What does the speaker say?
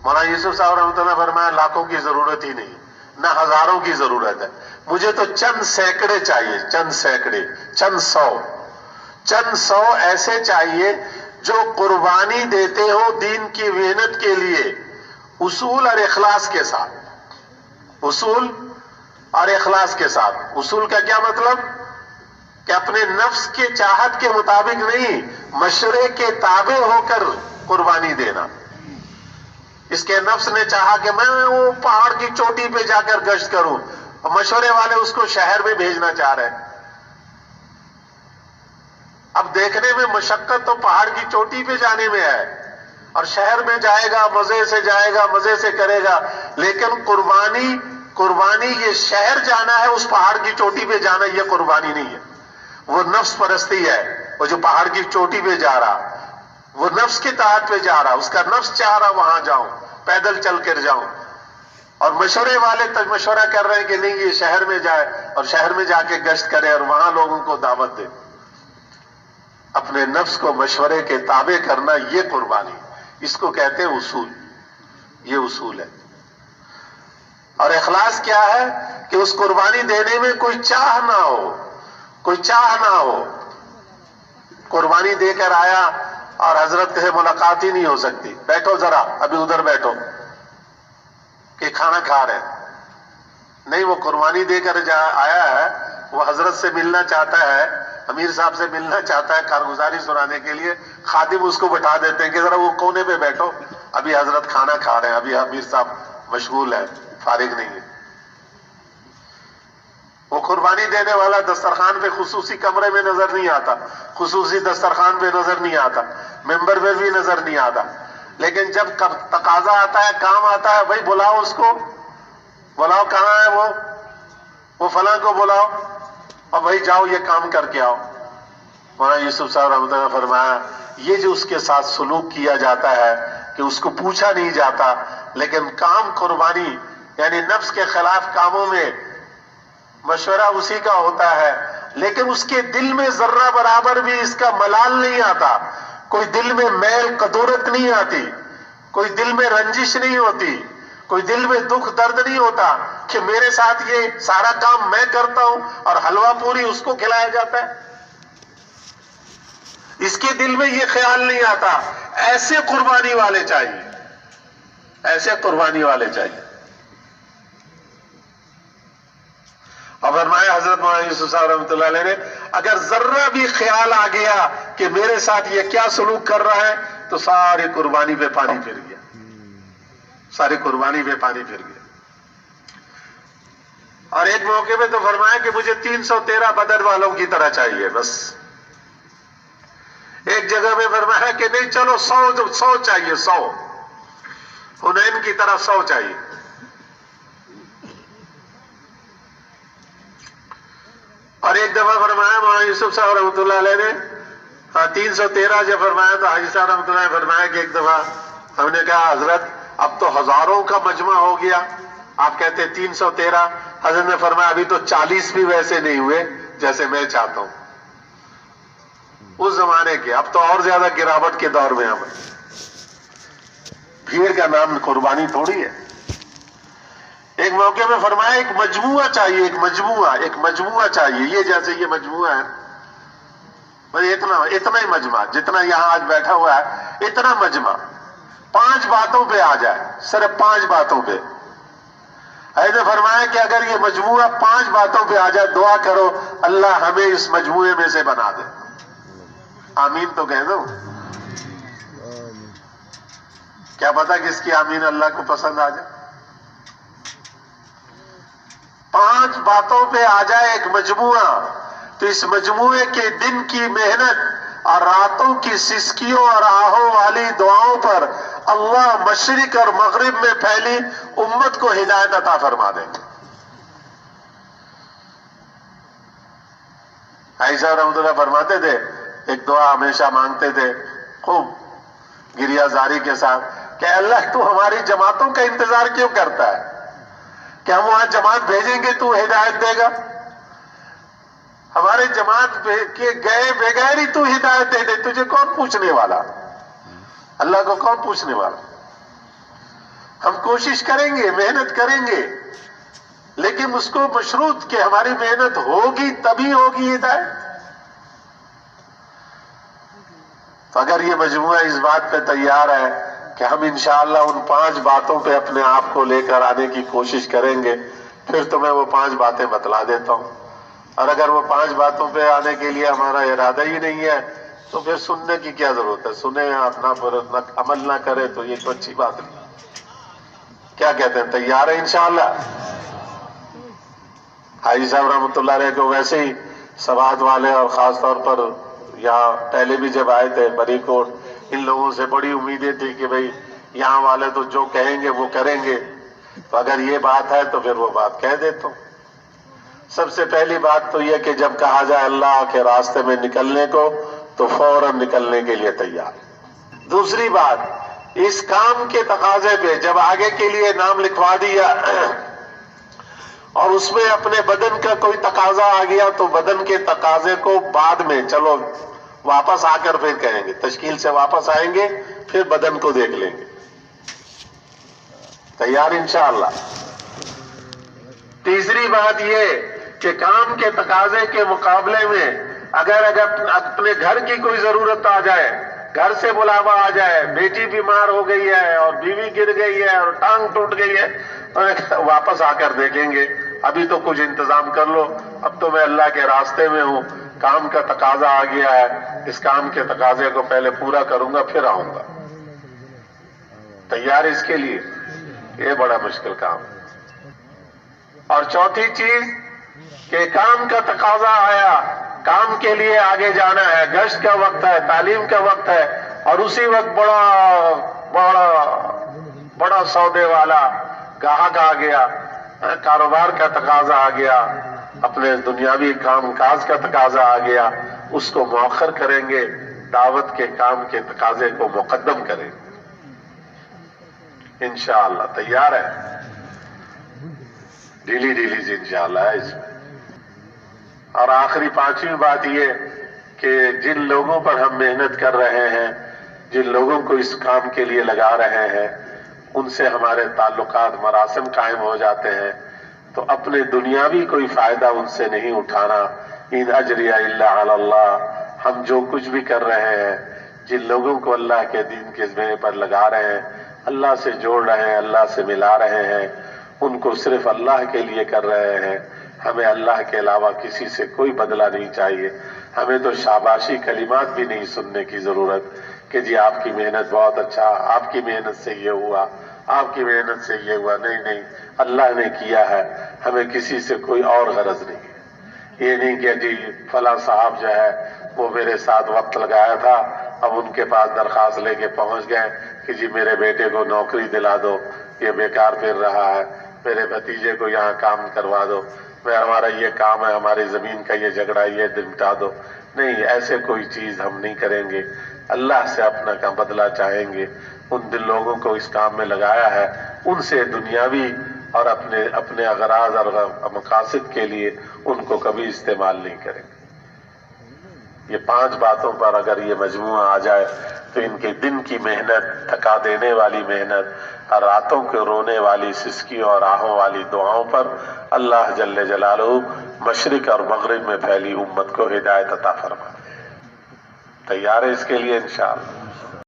مولانا یوسف صاحب رحمۃ اللہ فرمایا لاکھوں کی ضرورت ہی نہیں، نہ ہزاروں کی ضرورت ہے، مجھے تو چند سینکڑے چاہیے، چند سینکڑے، چند سو ایسے چاہیے جو قربانی دیتے ہو دین کی محنت کے لیے، اصول اور اخلاص کے ساتھ، اصول اور اخلاص کے ساتھ۔ اصول کا کیا مطلب؟ کہ اپنے نفس کے چاہت کے مطابق نہیں، مشورے کے تابع ہو کر قربانی دینا۔ اس کے نفس نے چاہا کہ میں وہ پہاڑ کی چوٹی پہ جا کر گشت کروں، اور مشورے والے اس کو شہر میں بھیجنا چاہ رہے ہیں۔ اب دیکھنے میں مشقت تو پہاڑ کی چوٹی پہ جانے میں ہے، اور شہر میں جائے گا، مزے سے جائے گا، مزے سے کرے گا، لیکن قربانی یہ شہر جانا ہے، اس پہاڑ کی چوٹی پہ جانا یہ قربانی نہیں ہے، وہ نفس پرستی ہے۔ وہ جو پہاڑ کی چوٹی پہ جا رہا، وہ نفس کی طاعت پہ جا رہا، اس کا نفس چاہ رہا وہاں جاؤں، پیدل چل کر جاؤں، اور مشورے والے تک مشورہ کر رہے ہیں کہ نہیں یہ شہر میں جائے، اور شہر میں جا کے گشت کرے اور وہاں لوگوں کو دعوت دے۔ اپنے نفس کو مشورے کے تابع کرنا یہ قربانی، اس کو کہتے ہیں اصول، یہ اصول ہے۔ اور اخلاص کیا ہے؟ کہ اس قربانی دینے میں کوئی چاہ نہ ہو، کوئی چاہ نہ ہو۔ قربانی دے کر آیا اور حضرت سے ملاقات ہی نہیں ہو سکتی، بیٹھو ذرا ابھی ادھر بیٹھو کہ کھانا کھا رہے ہیں، نہیں، وہ قربانی دے کر آیا ہے، وہ حضرت سے ملنا چاہتا ہے، امیر صاحب سے ملنا چاہتا ہے، کارگزاری سنانے کے لیے خادم اس کو بٹھا دیتے ہیں کہ ذرا وہ کونے پہ بیٹھو، ابھی حضرت کھانا کھا رہے ہیں، ابھی امیر صاحب مشغول ہے، فارغ نہیں ہے۔ وہ قربانی دینے والا دسترخوان پہ خصوصی کمرے میں نظر نہیں آتا، خصوصی دسترخوان پہ نظر نہیں آتا، ممبر پہ بھی نظر نہیں آتا، لیکن جب تقاضا آتا ہے، کام آتا ہے، بھائی بلاؤ اس کو، بلاؤ، کہاں ہے وہ فلاں کو بلاؤ، اور بھائی جاؤ یہ کام کر کے آؤ۔ مولانا یوسف صاحب رحمۃ اللہ نے فرمایا یہ جو اس کے ساتھ سلوک کیا جاتا ہے کہ اس کو پوچھا نہیں جاتا، لیکن کام قربانی یعنی نفس کے خلاف کاموں میں مشورہ اسی کا ہوتا ہے، لیکن اس کے دل میں ذرہ برابر بھی اس کا ملال نہیں آتا، کوئی دل میں میل قدورت نہیں آتی، کوئی دل میں رنجش نہیں ہوتی، کوئی دل میں دکھ درد نہیں ہوتا کہ میرے ساتھ یہ سارا کام میں کرتا ہوں اور حلوہ پوری اس کو کھلایا جاتا ہے، اس کے دل میں یہ خیال نہیں آتا۔ ایسے قربانی والے چاہیے، ایسے قربانی والے چاہیے۔ اور فرمایا حضرت مولانا یوسف صاحب رحمۃ اللہ علیہ نے اگر ذرہ بھی خیال آ گیا کہ میرے ساتھ یہ کیا سلوک کر رہا ہے تو ساری قربانی پہ پانی پھر گیا، ساری قربانی پہ پانی پھر گیا۔ اور ایک موقع پہ تو فرمایا کہ مجھے 313 بدر والوں کی طرح چاہیے بس۔ ایک جگہ میں فرمایا کہ نہیں چلو 100 چاہیے، 100 حنین کی طرح 100 چاہیے۔ اور ایک دفعہ فرمایا مولانا یوسف صاحب رحمۃ اللہ علیہ نے 313 جب فرمایا تو حاجی صاحب رحمۃ اللہ نے فرمایا کہ ایک دفعہ ہم نے کہا حضرت اب تو ہزاروں کا مجمع ہو گیا، آپ کہتے 313، حضرت نے فرمایا ابھی تو 40 بھی ویسے نہیں ہوئے جیسے میں چاہتا ہوں۔ اس زمانے کے، اب تو اور زیادہ گراوٹ کے دور میں ہم، بھیڑ کا نام قربانی تھوڑی ہے۔ ایک موقع میں فرمایا ایک مجموعہ چاہیے، ایک مجموعہ چاہیے، یہ جیسے یہ مجموعہ ہے، بھائی اتنا ہی مجمع جتنا یہاں آج بیٹھا ہوا ہے، اتنا مجمع 5 باتوں پہ آ جائے، صرف 5 باتوں پہ۔ ایسے فرمایا کہ اگر یہ مجموعہ 5 باتوں پہ آ جائے دعا کرو اللہ ہمیں اس مجموعے میں سے بنا دے۔ آمین تو کہہ دو، کیا پتا کس کی آمین اللہ کو پسند آ جائے۔ 5 باتوں پہ آ جائے ایک مجموعہ، تو اس مجموعے کے دن کی محنت اور راتوں کی سسکیوں اور آہوں والی دعاؤں پر اللہ مشرق اور مغرب میں پھیلی امت کو ہدایت عطا فرما دیں گے۔ عائشہ رحمۃ اللہ فرماتے تھے ایک دعا ہمیشہ مانگتے تھے خوب گریہ زاری کے ساتھ کہ اللہ تو ہماری جماعتوں کا انتظار کیوں کرتا ہے کہ ہم وہاں جماعت بھیجیں گے تو ہدایت دے گا، ہمارے جماعت کے گئے بغیر ہی تو ہدایت دے دے، تجھے کون پوچھنے والا، اللہ کو کون پوچھنے والا۔ ہم کوشش کریں گے، محنت کریں گے، لیکن اس کو مشروط کہ ہماری محنت ہوگی تبھی ہوگی ہدایت۔ تو اگر یہ مجموعہ اس بات پہ تیار ہے کہ ہم انشاءاللہ ان 5 باتوں پہ اپنے آپ کو لے کر آنے کی کوشش کریں گے، پھر تو میں وہ 5 باتیں بتلا دیتا ہوں۔ اور اگر وہ 5 باتوں پہ آنے کے لیے ہمارا ارادہ ہی نہیں ہے تو پھر سننے کی کیا ضرورت ہے؟ سنیں اپنا عمل نہ کرے تو یہ تو اچھی بات نہیں۔ کیا کہتے ہیں، تیار ہے انشاءاللہ؟ حاجی صاحب رحمۃ اللہ علیہ کو ویسے ہی سوات والے اور خاص طور پر یہاں پہلے بھی جب آئے تھے بری کوٹ، ان لوگوں سے بڑی امیدیں تھی کہ بھئی یہاں والے تو جو کہیں گے وہ کریں گے، تو اگر یہ بات ہے تو پھر وہ بات کہہ دیتا ہوں۔ سب سے پہلی بات تو یہ کہ جب کہا جائے اللہ کے راستے میں نکلنے کو تو فوراً نکلنے کے لیے تیار۔ دوسری بات، اس کام کے تقاضے پہ جب آگے کے لیے نام لکھوا دیا اور اس میں اپنے بدن کا کوئی تقاضا آ گیا تو بدن کے تقاضے کو بعد میں، چلو واپس آ کر پھر کہیں گے، تشکیل سے واپس آئیں گے پھر بدن کو دیکھ لیں گے۔ تیار انشاءاللہ؟ تیسری بات یہ کہ کام کے تقاضے کے مقابلے میں اگر اپنے گھر کی کوئی ضرورت آ جائے، گھر سے بلاوا آ جائے، بیٹی بیمار ہو گئی ہے اور بیوی گر گئی ہے اور ٹانگ ٹوٹ گئی ہے، واپس آ کر دیکھیں گے ابھی تو کچھ انتظام کر لو، اب تو میں اللہ کے راستے میں ہوں، کام کا تقاضا آ گیا ہے، اس کام کے تقاضے کو پہلے پورا کروں گا پھر آؤں گا۔ تیار اس کے لیے؟ یہ بڑا مشکل کام ہے۔ اور چوتھی چیز کہ کام کا تقاضا آیا، کام کے لیے آگے جانا ہے، گشت کا وقت ہے، تعلیم کا وقت ہے، اور اسی وقت بڑا سودے والا گاہک آ گیا، کاروبار کا تقاضا آ گیا، اپنے دنیاوی کام کاج کا تقاضا آ گیا، اس کو مؤخر کریں گے، دعوت کے کام کے تقاضے کو مقدم کریں گے انشاءاللہ۔ تیار ہے؟ ڈھیلی ڈھیلی انشاءاللہ ہے اس میں۔ اور آخری 5ویں بات یہ کہ جن لوگوں پر ہم محنت کر رہے ہیں، جن لوگوں کو اس کام کے لیے لگا رہے ہیں، ان سے ہمارے تعلقات مراسم قائم ہو جاتے ہیں، تو اپنے دنیاوی کوئی فائدہ ان سے نہیں اٹھانا۔ ان اجریہ الا علی اللہ، ہم جو کچھ بھی کر رہے ہیں، جن لوگوں کو اللہ کے دین کے ذمہ پر لگا رہے ہیں، اللہ سے جوڑ رہے ہیں، اللہ سے ملا رہے ہیں، ان کو صرف اللہ کے لیے کر رہے ہیں۔ ہمیں اللہ کے علاوہ کسی سے کوئی بدلہ نہیں چاہیے۔ ہمیں تو شاباشی کلمات بھی نہیں سننے کی ضرورت کہ جی آپ کی محنت بہت اچھا، آپ کی محنت سے یہ ہوا، آپ کی محنت سے یہ ہوا۔ نہیں، اللہ نے کیا ہے، ہمیں کسی سے کوئی اور غرض نہیں ہے۔ یہ نہیں کہ جی فلاں صاحب جو ہے وہ میرے ساتھ وقت لگایا تھا، اب ان کے پاس درخواست لے کے پہنچ گئے کہ جی میرے بیٹے کو نوکری دلا دو، یہ بیکار پھر رہا ہے، میرے بھتیجے کو یہاں کام کروا دو، ہمارا یہ کام ہے، ہماری زمین کا یہ جھگڑا یہ نمٹا دو۔ نہیں، ایسے کوئی چیز ہم نہیں کریں گے۔ اللہ سے اپنا کا بدلہ چاہیں گے۔ ان دل لوگوں کو اس کام میں لگایا ہے، ان سے دنیاوی اور اپنے اغراض اور مقاصد کے لیے ان کو کبھی استعمال نہیں کریں گے۔ یہ 5 باتوں پر اگر یہ مجموعہ آ جائے تو ان کے دن کی محنت، تھکا دینے والی محنت، راتوں کے رونے والی سسکیوں اور آہوں والی دعاؤں پر اللہ جل جلالہ مشرق اور مغرب میں پھیلی امت کو ہدایت عطا فرمائے۔ تیار ہے اس کے لیے انشاءاللہ؟